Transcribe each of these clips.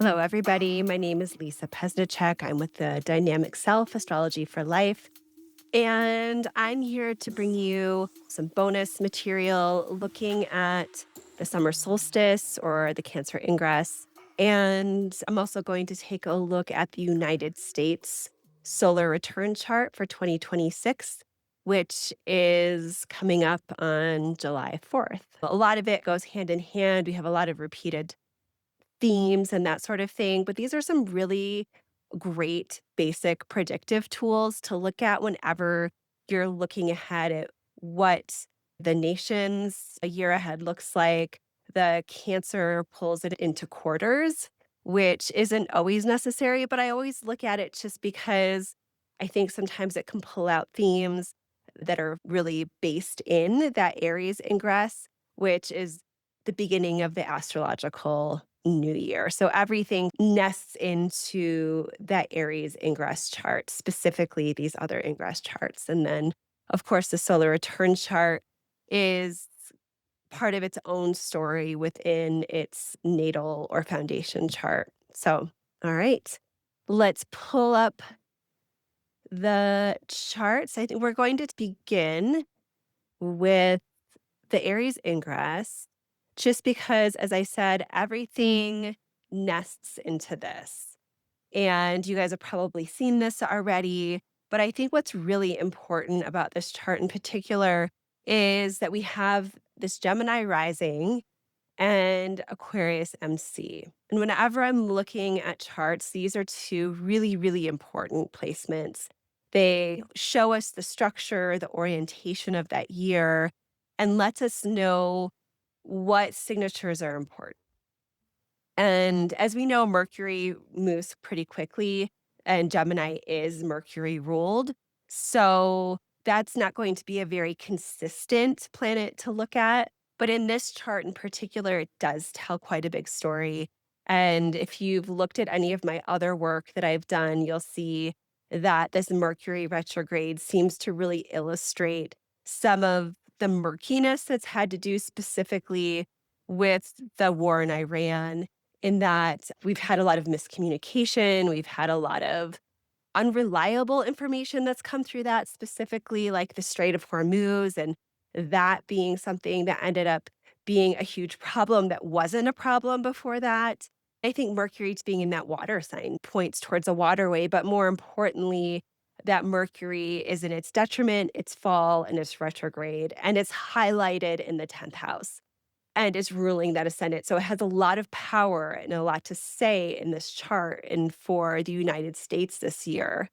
Hello, everybody. My name is Lisa Pesnichak. I'm with the Dynamic Self Astrology for Life. And I'm here to bring you some bonus material looking at the summer solstice or the Cancer ingress. And I'm also going to take a look at the United States solar return chart for 2026, which is coming up on July 4th. A lot of it goes hand in hand. We have a lot of repeated themes and that sort of thing. But these are some really great basic predictive tools to look at whenever you're looking ahead at what the nation's a year ahead looks like. The Cancer pulls it into quarters, which isn't always necessary, but I always look at it just because I think sometimes it can pull out themes that are really based in that Aries ingress, which is the beginning of the astrological new year. So everything nests into that Aries ingress chart, specifically these other ingress charts. And then, of course, the solar return chart is part of its own story within its natal or foundation chart. So, all right, let's pull up the charts. I think we're going to begin with the Aries ingress, just because, as I said, everything nests into this. And you guys have probably seen this already. But I think what's really important about this chart in particular is that we have this Gemini rising and Aquarius MC. And whenever I'm looking at charts, these are two really, really important placements. They show us the structure, the orientation of that year, and lets us know what signatures are important. And as we know, Mercury moves pretty quickly, and Gemini is Mercury ruled. So that's not going to be a very consistent planet to look at. But in this chart in particular, it does tell quite a big story. And if you've looked at any of my other work that I've done, you'll see that this Mercury retrograde seems to really illustrate some of the murkiness that's had to do specifically with the war in Iran, in that we've had a lot of miscommunication, we've had a lot of unreliable information that's come through that, specifically like the Strait of Hormuz, and that being something that ended up being a huge problem that wasn't a problem before that. I think Mercury being in that water sign points towards a waterway, but more importantly, that Mercury is in its detriment, its fall, and its retrograde, and it's highlighted in the 10th house and is ruling that ascendant. So it has a lot of power and a lot to say in this chart and for the United States this year.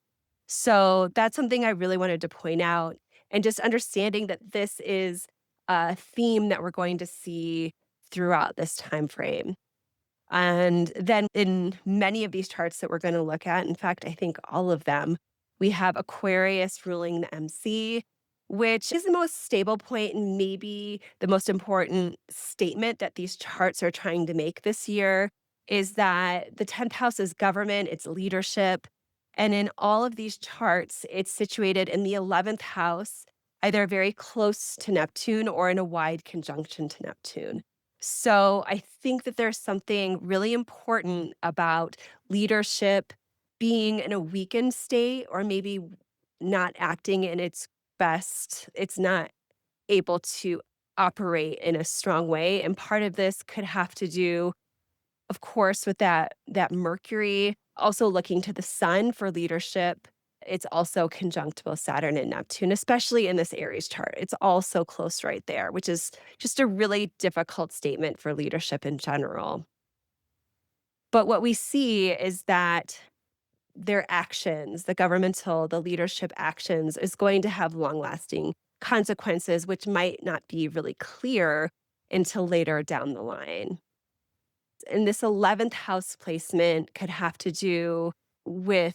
So that's something I really wanted to point out. And just understanding that this is a theme that we're going to see throughout this time frame. And then in many of these charts that we're going to look at, in fact, I think all of them, we have Aquarius ruling the MC, which is the most stable point and maybe the most important statement that these charts are trying to make this year is that the 10th house is government, it's leadership. And in all of these charts, it's situated in the 11th house, either very close to Neptune or in a wide conjunction to Neptune. So I think that there's something really important about leadership being in a weakened state or maybe not acting in its best. It's not able to operate in a strong way. And part of this could have to do, of course, with that Mercury, also looking to the sun for leadership. It's also conjunct both Saturn and Neptune, especially in this Aries chart. It's all so close right there, which is just a really difficult statement for leadership in general. But what we see is that their actions, the governmental, the leadership actions, is going to have long lasting consequences, which might not be really clear until later down the line. And this 11th house placement could have to do with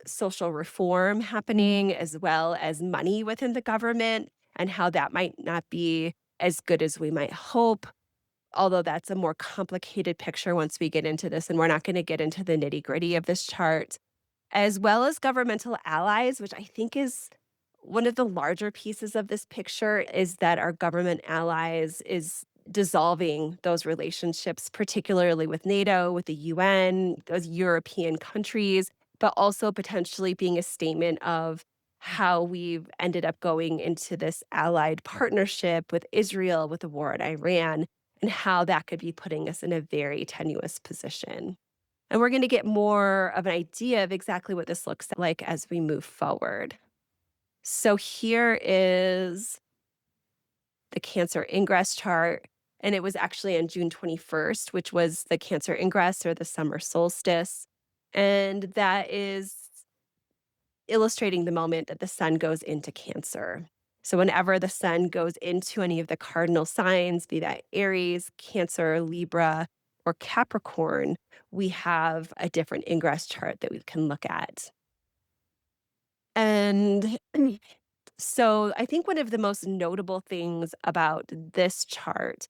social reform happening as well as money within the government and how that might not be as good as we might hope. Although that's a more complicated picture once we get into this, and we're not going to get into the nitty gritty of this chart, as well as governmental allies, which I think is one of the larger pieces of this picture, is that our government allies is dissolving those relationships, particularly with NATO, with the UN, those European countries, but also potentially being a statement of how we've ended up going into this allied partnership with Israel with the war in Iran, and how that could be putting us in a very tenuous position. And we're going to get more of an idea of exactly what this looks like as we move forward. So here is the Cancer ingress chart. And it was actually on June 21st, which was the Cancer ingress or the summer solstice. And that is illustrating the moment that the sun goes into Cancer. So, whenever the sun goes into any of the cardinal signs, be that Aries, Cancer, Libra, or Capricorn, we have a different ingress chart that we can look at. And so I think one of the most notable things about this chart,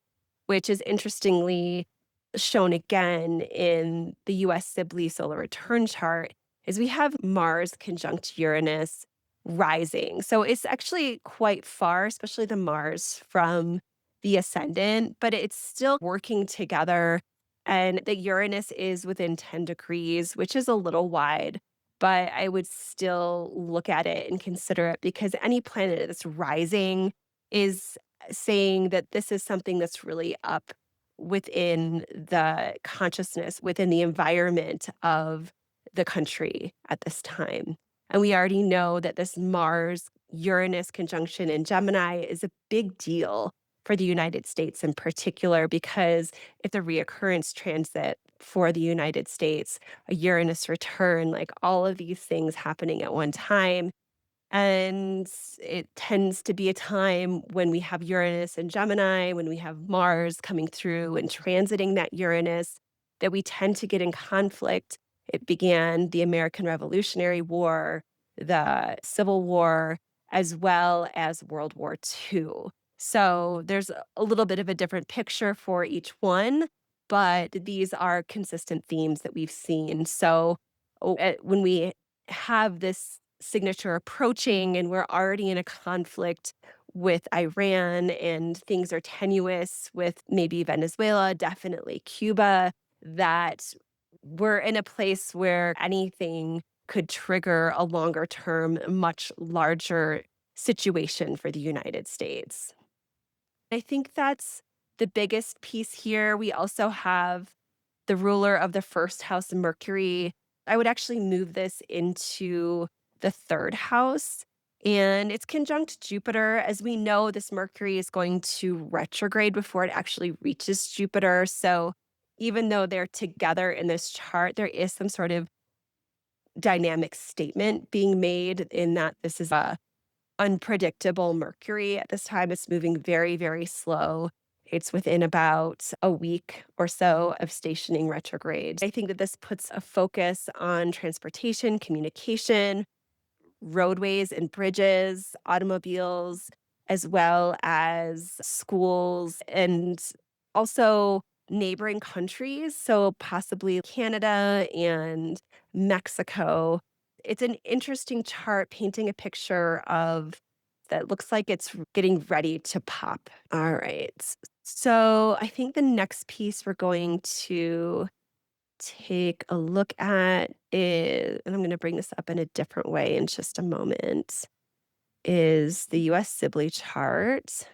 which is interestingly shown again in the US Sibley solar return chart, is we have Mars conjunct Uranus rising. So it's actually quite far, especially the Mars from the ascendant, but it's still working together. And the Uranus is within 10 degrees, which is a little wide, but I would still look at it and consider it because any planet that's rising is saying that this is something that's really up within the consciousness, within the environment of the country at this time. And we already know that this Mars Uranus conjunction in Gemini is a big deal for the United States in particular, because it's a reoccurrence transit for the United States, a Uranus return, like all of these things happening at one time. And it tends to be a time when we have Uranus and Gemini, when we have Mars coming through and transiting that Uranus, that we tend to get in conflict. It began the American Revolutionary War, the Civil War, as well as World War II. So there's a little bit of a different picture for each one, but these are consistent themes that we've seen. So when we have this signature approaching and we're already in a conflict with Iran and things are tenuous with maybe Venezuela, definitely Cuba, that we're in a place where anything could trigger a longer term, much larger situation for the United States. I think that's the biggest piece here. We also have the ruler of the first house, Mercury. I would actually move this into the third house. And it's conjunct Jupiter. As we know, this Mercury is going to retrograde before it actually reaches Jupiter. So even though they're together in this chart, there is some sort of dynamic statement being made in that this is a unpredictable Mercury at this time. It's moving very, very slow. It's within about a week or so of stationing retrograde. I think that this puts a focus on transportation, communication, roadways and bridges, automobiles, as well as schools and also neighboring countries. So, possibly Canada and Mexico. It's an interesting chart painting a picture of that looks like it's getting ready to pop. All right. So, I think the next piece we're going to take a look at is, and I'm going to bring this up in a different way in just a moment, is the US Sibley chart.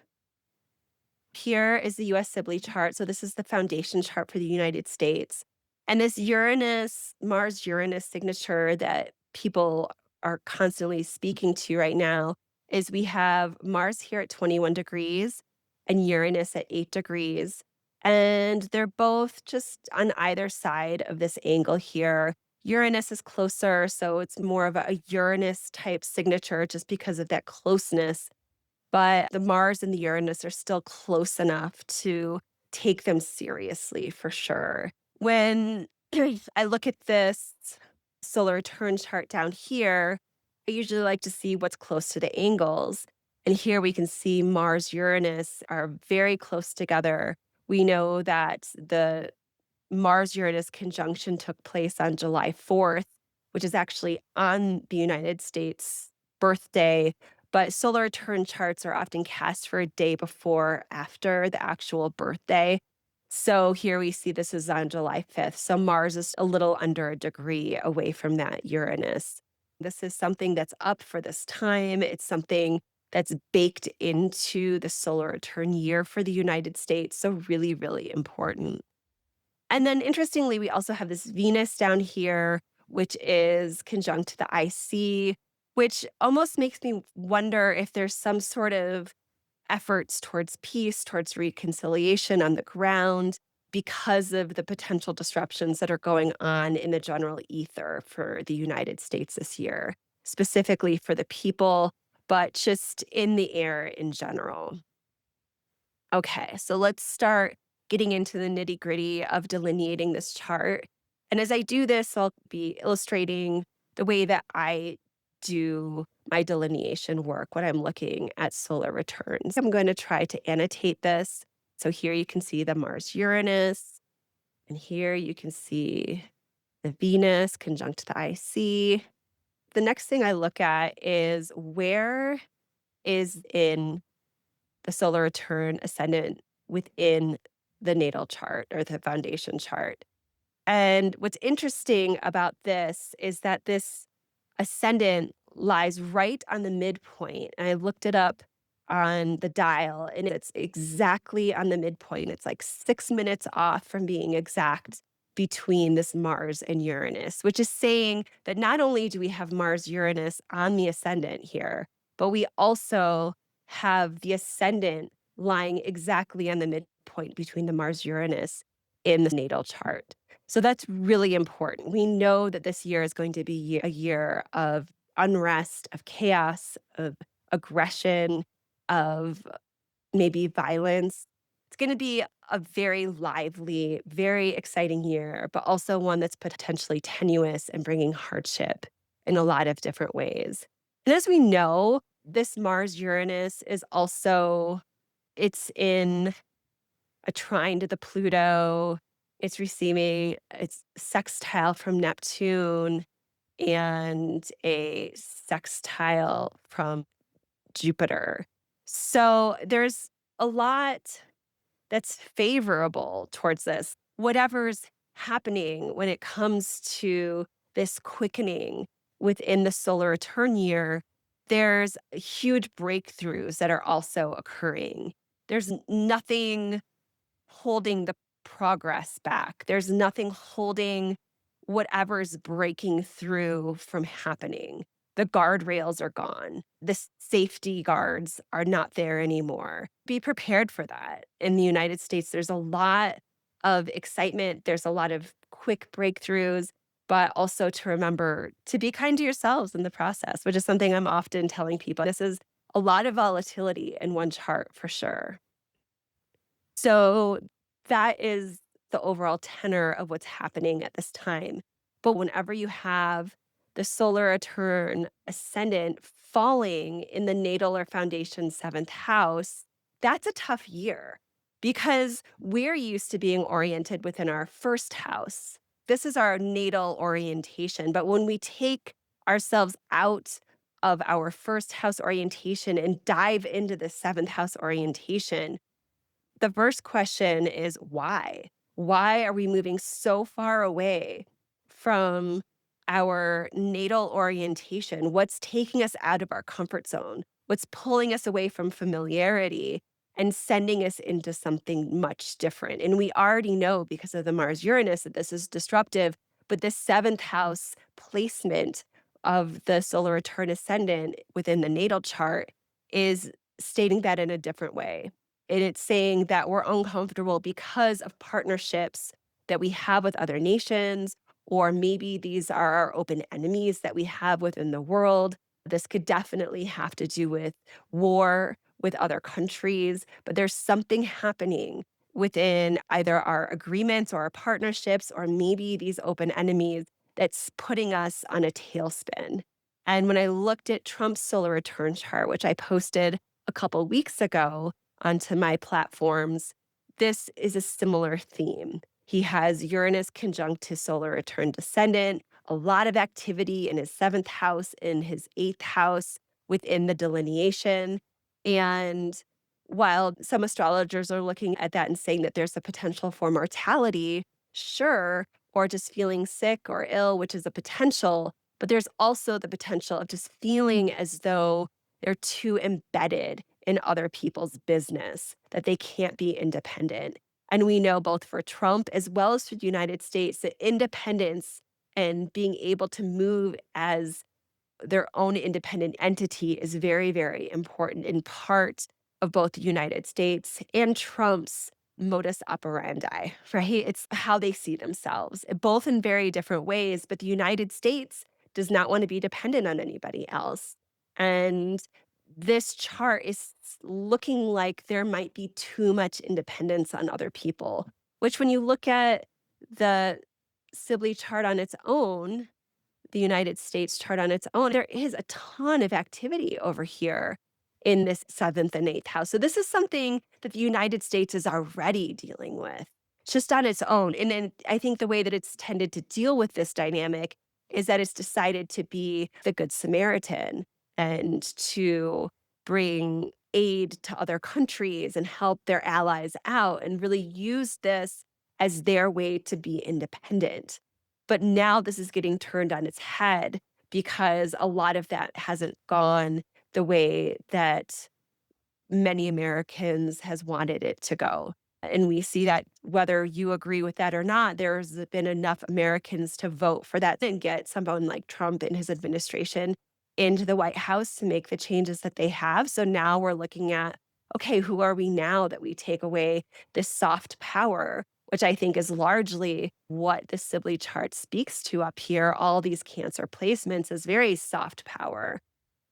Here is the US Sibley chart. So this is the foundation chart for the United States. And this Uranus, Mars Uranus signature that people are constantly speaking to right now is we have Mars here at 21 degrees and Uranus at 8 degrees. And they're both just on either side of this angle here. Uranus is closer, so it's more of a Uranus type signature just because of that closeness, but the Mars and the Uranus are still close enough to take them seriously for sure. When I look at this solar return chart down here, I usually like to see what's close to the angles. And here we can see Mars, Uranus are very close together. We know that the Mars Uranus conjunction took place on July 4th, which is actually on the United States birthday, But solar return charts are often cast for a day before or after the actual birthday. So here we see this is on July 5th. So Mars is a little under a degree away from that Uranus. This is something that's up for this time. It's something that's baked into the solar return year for the United States. So, really, really important. And then interestingly, we also have this Venus down here, which is conjunct to the IC, which almost makes me wonder if there's some sort of efforts towards peace, towards reconciliation on the ground because of the potential disruptions that are going on in the general ether for the United States this year, specifically for the people, but just in the air in general. Okay, so let's start getting into the nitty gritty of delineating this chart. And as I do this, I'll be illustrating the way that I do my delineation work when I'm looking at solar returns. I'm going to try to annotate this. So here you can see the Mars Uranus, and here you can see the Venus conjunct the IC. The next thing I look at is where is in the solar return ascendant within the natal chart or the foundation chart. And what's interesting about this is that this ascendant lies right on the midpoint. And I looked it up on the dial, and it's exactly on the midpoint. It's like 6 minutes off from being exact between this Mars and Uranus, which is saying that not only do we have Mars Uranus on the ascendant here, but we also have the ascendant lying exactly on the midpoint between the Mars Uranus in the natal chart. So that's really important. We know that this year is going to be a year of unrest, of chaos, of aggression, of maybe violence. It's going to be a very lively, very exciting year, but also one that's potentially tenuous and bringing hardship in a lot of different ways. And as we know, this Mars Uranus is also it's in a trine to the Pluto. It's receiving its sextile from Neptune and a sextile from Jupiter. So there's a lot that's favorable towards this. Whatever's happening when it comes to this quickening within the solar return year, there's huge breakthroughs that are also occurring. There's nothing holding the progress back. There's nothing holding whatever's breaking through from happening. The guardrails are gone. The safety guards are not there anymore. Be prepared for that. In the United States, there's a lot of excitement, there's a lot of quick breakthroughs, but also to remember to be kind to yourselves in the process, which is something I'm often telling people. This is a lot of volatility in one chart for sure. So that is the overall tenor of what's happening at this time. But whenever you have the solar return ascendant falling in the natal or foundation seventh house, that's a tough year because we're used to being oriented within our first house. This is our natal orientation. But when we take ourselves out of our first house orientation and dive into the seventh house orientation, the first question is why? Why are we moving so far away from our natal orientation? What's taking us out of our comfort zone? What's pulling us away from familiarity and sending us into something much different? And we already know because of the Mars Uranus that this is disruptive, but this seventh house placement of the solar return ascendant within the natal chart is stating that in a different way. And it's saying that we're uncomfortable because of partnerships that we have with other nations, or maybe these are our open enemies that we have within the world. This could definitely have to do with war with other countries, but there's something happening within either our agreements or our partnerships, or maybe these open enemies that's putting us on a tailspin. And when I looked at Trump's solar return chart, which I posted a couple weeks ago, onto my platforms, this is a similar theme. He has Uranus conjunct his solar return descendant, a lot of activity in his seventh house, in his eighth house, within the delineation. And while some astrologers are looking at that and saying that there's a potential for mortality, sure, or just feeling sick or ill, which is a potential, but there's also the potential of just feeling as though they're too embedded in other people's business, that they can't be independent. And we know both for Trump as well as for the United States that independence and being able to move as their own independent entity is very, very important in part of both the United States and Trump's modus operandi, right? It's how they see themselves, both in very different ways. But the United States does not want to be dependent on anybody else. And this chart is looking like there might be too much independence on other people, which when you look at the Sibley chart on its own, the United States chart on its own, there is a ton of activity over here in this seventh and eighth house. So this is something that the United States is already dealing with just on its own. And then I think the way that it's tended to deal with this dynamic is that it's decided to be the Good Samaritan and to bring aid to other countries and help their allies out and really use this as their way to be independent. But now this is getting turned on its head because a lot of that hasn't gone the way that many Americans has wanted it to go. And we see that whether you agree with that or not, there's been enough Americans to vote for that and get someone like Trump and his administration into the White House to make the changes that they have. So now we're looking at, okay, who are we now that we take away this soft power, which I think is largely what the Sibley chart speaks to up here. All these Cancer placements is very soft power,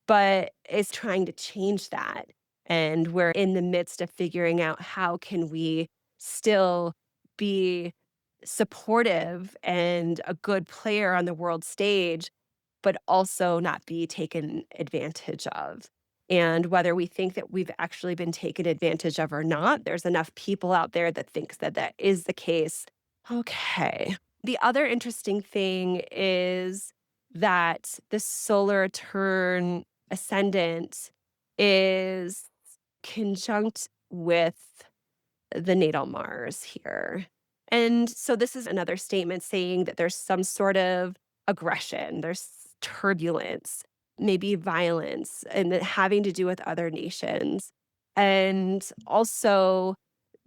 but is trying to change that. And we're in the midst of figuring out how can we still be supportive and a good player on the world stage, but also not be taken advantage of. And whether we think that we've actually been taken advantage of or not, there's enough people out there that thinks that that is the case. Okay. The other interesting thing is that the solar return ascendant is conjunct with the natal Mars here. And so this is another statement saying that there's some sort of aggression, there's turbulence, maybe violence, and that having to do with other nations. And also,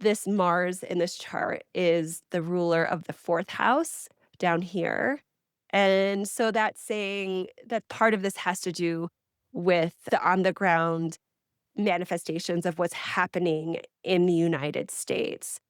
this Mars in this chart is the ruler of the fourth house down here. And so that's saying that part of this has to do with the on the ground manifestations of what's happening in the United States.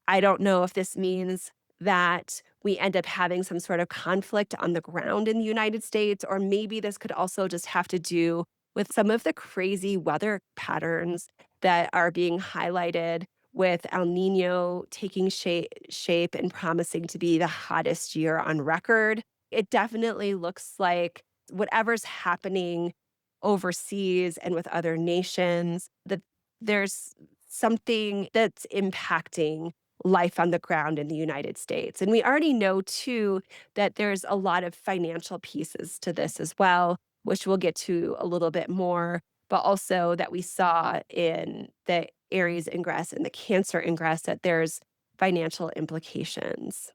I don't know if this means that we end up having some sort of conflict on the ground in the United States, or maybe this could also just have to do with some of the crazy weather patterns that are being highlighted with El Nino taking shape and promising to be the hottest year on record. It definitely looks like whatever's happening overseas and with other nations, that there's something that's impacting life on the ground in the United States. And we already know, too, that there's a lot of financial pieces to this as well, which we'll get to a little bit more, but also that we saw in the Aries ingress and the Cancer ingress that there's financial implications.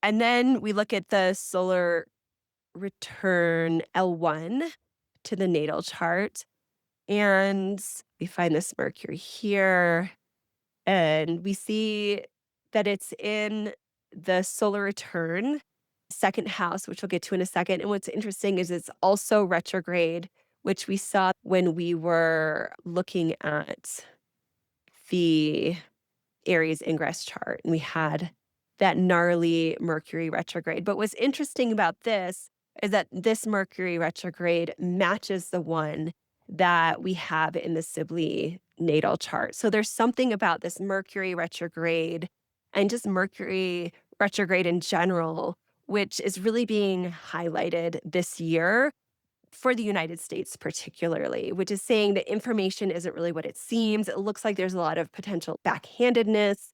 And then we look at the solar return L1 to the natal chart. And we find this Mercury here, and we see that it's in the solar return, second house, which we'll get to in a second. And what's interesting is it's also retrograde, which we saw when we were looking at the Aries ingress chart, and we had that gnarly Mercury retrograde. But what's interesting about this is that this Mercury retrograde matches the one that we have in the Sibley natal chart. So there's something about this Mercury retrograde and just Mercury retrograde in general, which is really being highlighted this year for the United States particularly, which is saying that information isn't really what it seems. It looks like there's a lot of potential backhandedness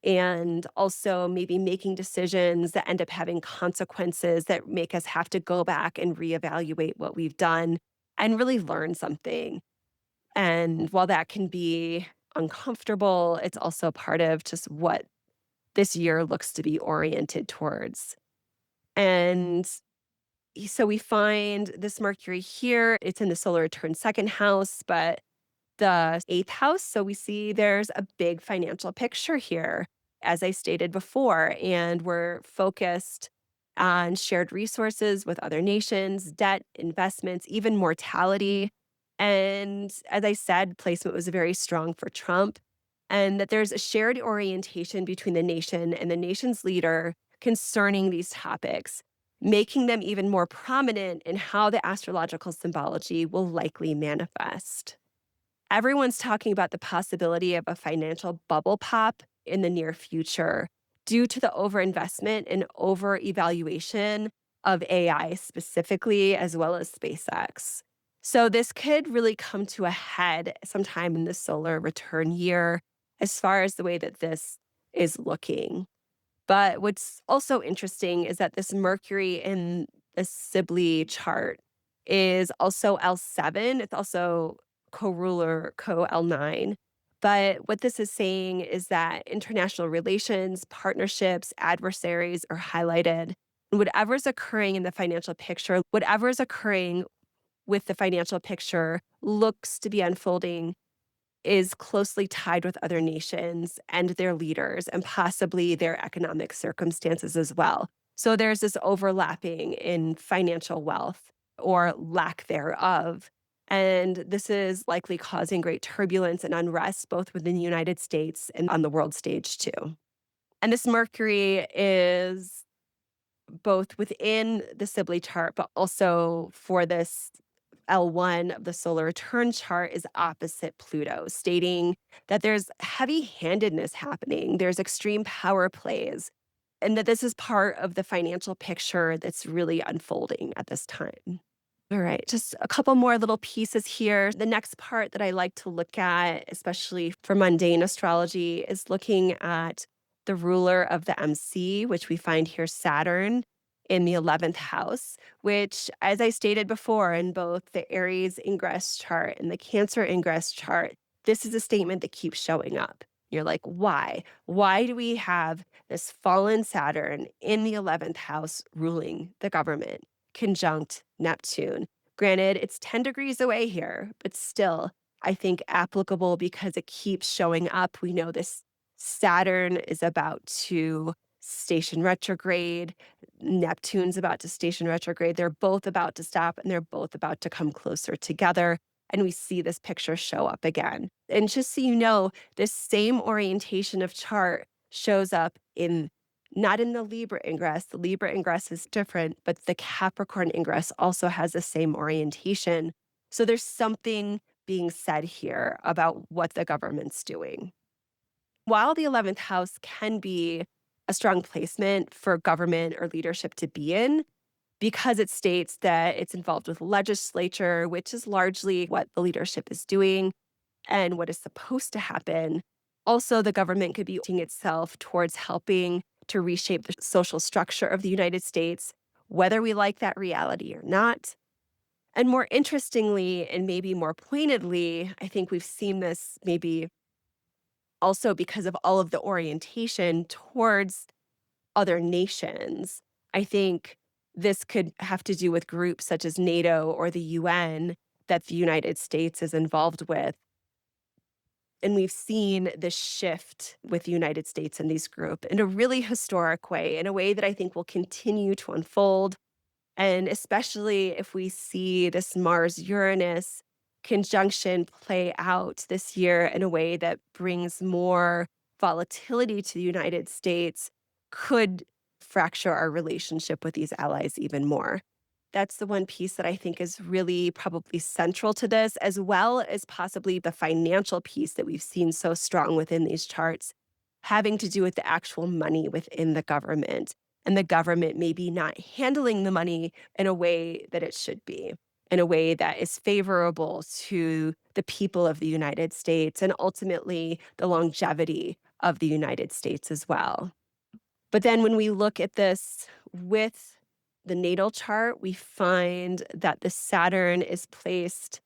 and also maybe making decisions that end up having consequences that make us have to go back and reevaluate what we've done. and really learn something. And while that can be uncomfortable, it's also part of just what this year looks to be oriented towards. And so we find this Mercury here, it's in the solar return second house, but the eighth house. So we see there's a big financial picture here, as I stated before, and we're focused on shared resources with other nations, debt, investments, even mortality. And as I said, placement was very strong for Trump, and that there's a shared orientation between the nation and the nation's leader concerning these topics, making them even more prominent in how the astrological symbology will likely manifest. Everyone's talking about the possibility of a financial bubble pop in the near future due to the overinvestment and over-evaluation of AI specifically, as well as SpaceX. So this could really come to a head sometime in the solar return year as far as the way that this is looking. But what's also interesting is that this Mercury in the Sibley chart is also L7. It's also co-ruler, co-L9. But what this is saying is that international relations, partnerships, adversaries are highlighted. And whatever's occurring in the financial picture, whatever's occurring with the financial picture looks to be unfolding is closely tied with other nations and their leaders and possibly their economic circumstances as well. So there's this overlapping in financial wealth or lack thereof. And this is likely causing great turbulence and unrest both within the United States and on the world stage too. And this Mercury is both within the Sibley chart, but also for this L1 of the solar return chart is opposite Pluto, stating that there's heavy handedness happening, there's extreme power plays, and that this is part of the financial picture that's really unfolding at this time. All right, just a couple more little pieces here. The next part that I like to look at, especially for mundane astrology, is looking at the ruler of the MC, which we find here Saturn in the 11th house, which, as I stated before, in both the Aries ingress chart and the Cancer ingress chart, this is a statement that keeps showing up. You're like, why? Why do we have this fallen Saturn in the 11th house ruling the government? Conjunct Neptune. Granted, it's 10 degrees away here, but still, I think applicable because it keeps showing up. We know this Saturn is about to station retrograde. Neptune's about to station retrograde. They're both about to stop and they're both about to come closer together. And we see this picture show up again. And just so you know, this same orientation of chart shows up in not in the Libra ingress. The Libra ingress is different, but the Capricorn ingress also has the same orientation. So there's something being said here about what the government's doing. While the 11th house can be a strong placement for government or leadership to be in, because it states that it's involved with legislature, which is largely what the leadership is doing and what is supposed to happen. Also, the government could be using itself towards helping to reshape the social structure of the United States, whether we like that reality or not. And more interestingly, and maybe more pointedly, I think we've seen this maybe also because of all of the orientation towards other nations. I think this could have to do with groups such as NATO or the UN that the United States is involved with. And we've seen this shift with the United States in these groups in a really historic way, in a way that I think will continue to unfold. And especially if we see this Mars Uranus conjunction play out this year in a way that brings more volatility to the United States, could fracture our relationship with these allies even more. That's the one piece that I think is really probably central to this, as well as possibly the financial piece that we've seen so strong within these charts, having to do with the actual money within the government and the government maybe not handling the money in a way that it should be, in a way that is favorable to the people of the United States and ultimately the longevity of the United States as well. But then when we look at this with the natal chart, we find that the Saturn is placed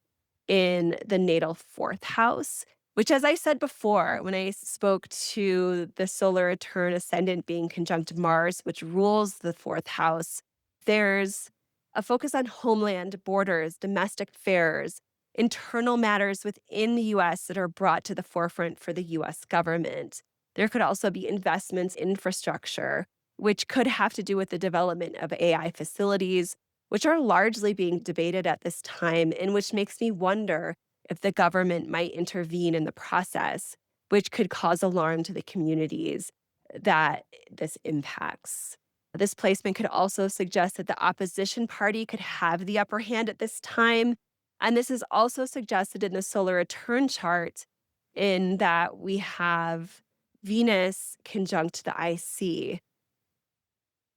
in the natal fourth house, which, as I said before, when I spoke to the solar return ascendant being conjunct Mars, which rules the fourth house, there's a focus on homeland, borders, domestic affairs, internal matters within the US that are brought to the forefront for the US government. There could also be investments in infrastructure, which could have to do with the development of AI facilities, which are largely being debated at this time, and which makes me wonder if the government might intervene in the process, which could cause alarm to the communities that this impacts. This placement could also suggest that the opposition party could have the upper hand at this time. And this is also suggested in the solar return chart, in that we have Venus conjunct the IC.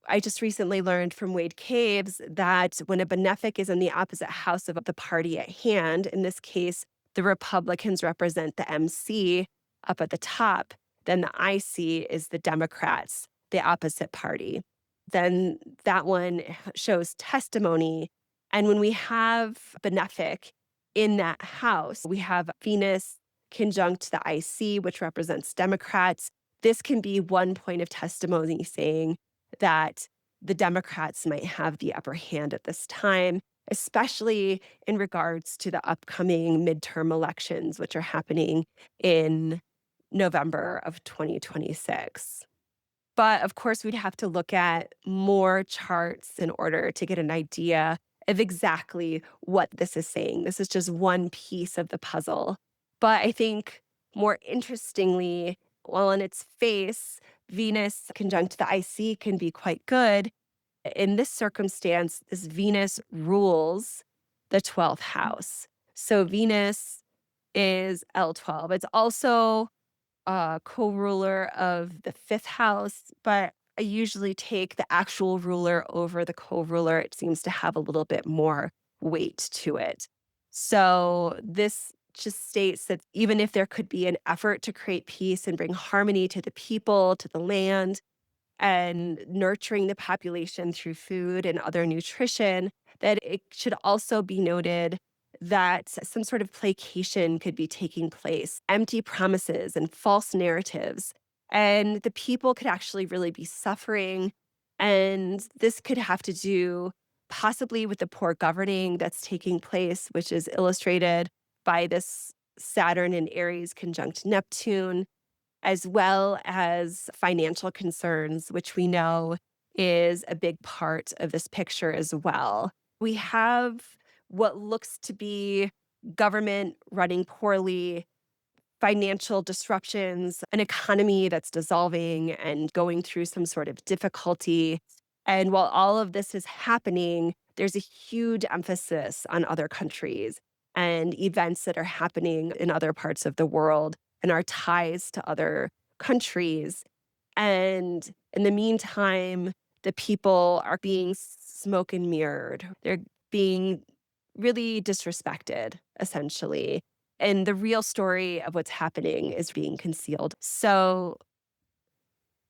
I just recently learned from Wade Caves that when a benefic is in the opposite house of the party at hand, in this case, the Republicans represent the MC up at the top, then the IC is the Democrats, the opposite party. Then that one shows testimony. And when we have benefic in that house, we have Venus conjunct the IC, which represents Democrats. This can be one point of testimony saying that the Democrats might have the upper hand at this time, especially in regards to the upcoming midterm elections, which are happening in November of 2026. But of course, we'd have to look at more charts in order to get an idea of exactly what this is saying. This is just one piece of the puzzle. But I think more interestingly, while on its face, Venus conjunct the IC can be quite good. In this circumstance, this Venus rules the 12th house. So Venus is L12. It's also co-ruler of the fifth house, but I usually take the actual ruler over the co-ruler. It seems to have a little bit more weight to it. So this just states that even if there could be an effort to create peace and bring harmony to the people, to the land, and nurturing the population through food and other nutrition, that it should also be noted that some sort of placation could be taking place, empty promises and false narratives. And the people could actually really be suffering. And this could have to do possibly with the poor governing that's taking place, which is illustrated by this Saturn in Aries conjunct Neptune, as well as financial concerns, which we know is a big part of this picture as well. We have what looks to be government running poorly, financial disruptions, an economy that's dissolving and going through some sort of difficulty. And while all of this is happening, there's a huge emphasis on other countries and events that are happening in other parts of the world and our ties to other countries. And in the meantime, the people are being smoke and mirrored. They're being really disrespected, essentially. And the real story of what's happening is being concealed. So,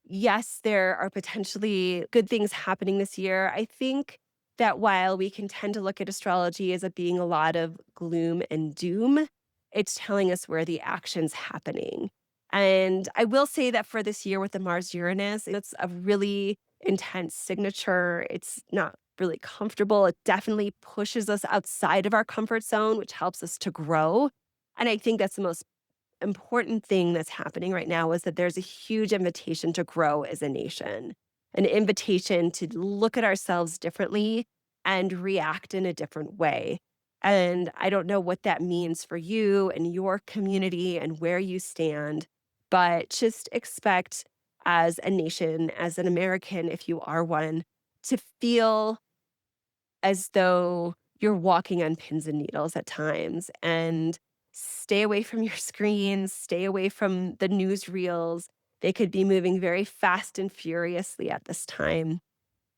yes, there are potentially good things happening this year. I think that while we can tend to look at astrology as it being a lot of gloom and doom, it's telling us where the action's happening. And I will say that for this year with the Mars Uranus, it's a really intense signature. It's not really comfortable. It definitely pushes us outside of our comfort zone, which helps us to grow. And I think that's the most important thing that's happening right now is that there's a huge invitation to grow as a nation, an invitation to look at ourselves differently and react in a different way. And I don't know what that means for you and your community and where you stand, but just expect as a nation, as an American, if you are one, to feel as though you're walking on pins and needles at times, and stay away from your screens, stay away from the newsreels. They could be moving very fast and furiously at this time.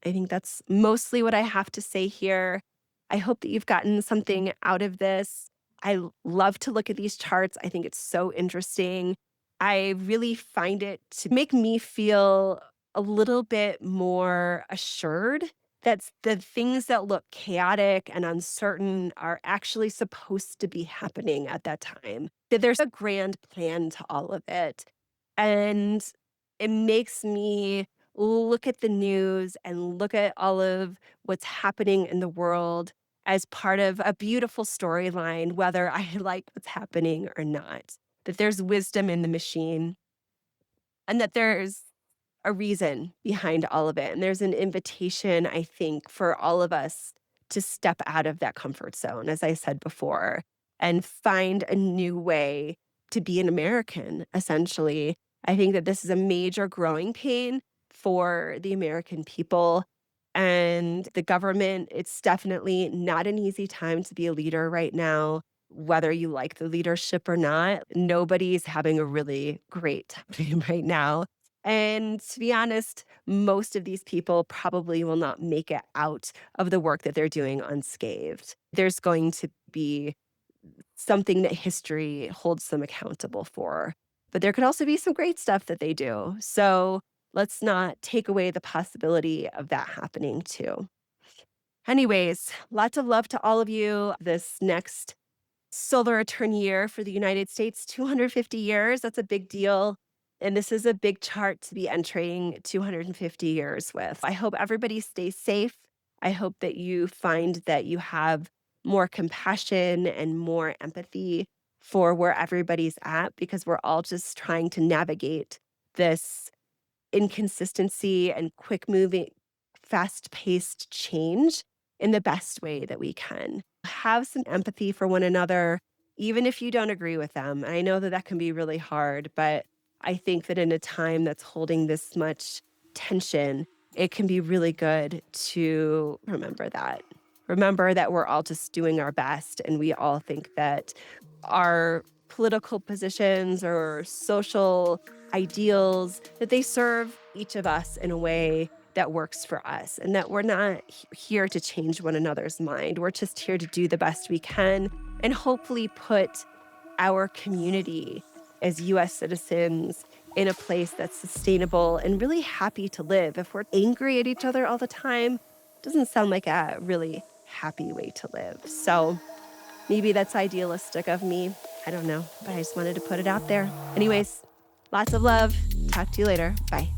I think that's mostly what I have to say here. I hope that you've gotten something out of this. Love to look at these charts. I think it's so interesting. I really find it to make me feel a little bit more assured That's the things that look chaotic and uncertain are actually supposed to be happening at that time. That there's a grand plan to all of it. And it makes me look at the news and look at all of what's happening in the world as part of a beautiful storyline, whether I like what's happening or not. That there's wisdom in the machine and that there's a reason behind all of it. And there's an invitation, I think, for all of us to step out of that comfort zone, as I said before, and find a new way to be an American, essentially. I think that this is a major growing pain for the American people and the government. It's definitely not an easy time to be a leader right now. Whether you like the leadership or not, nobody's having a really great time right now. And to be honest, most of these people probably will not make it out of the work that they're doing unscathed. There's going to be something that history holds them accountable for. But there could also be some great stuff that they do. So let's not take away the possibility of that happening too. Anyways, lots of love to all of you. This next solar return year for the United States, 250 years. That's a big deal. And this is a big chart to be entering 250 years with. I hope everybody stays safe. I hope that you find that you have more compassion and more empathy for where everybody's at because we're all just trying to navigate this inconsistency and quick moving, fast paced change in the best way that we can. Have some empathy for one another, even if you don't agree with them. I know that that can be really hard, but I think that in a time that's holding this much tension, it can be really good to remember that. Remember that we're all just doing our best, and we all think that our political positions or social ideals that they serve each of us in a way that works for us and that we're not here to change one another's mind. We're just here to do the best we can and hopefully put our community as US citizens in a place that's sustainable and really happy to live. If we're angry at each other all the time, it doesn't sound like a really happy way to live. So maybe that's idealistic of me. I don't know, but I just wanted to put it out there. Anyways, lots of love. Talk to you later. Bye.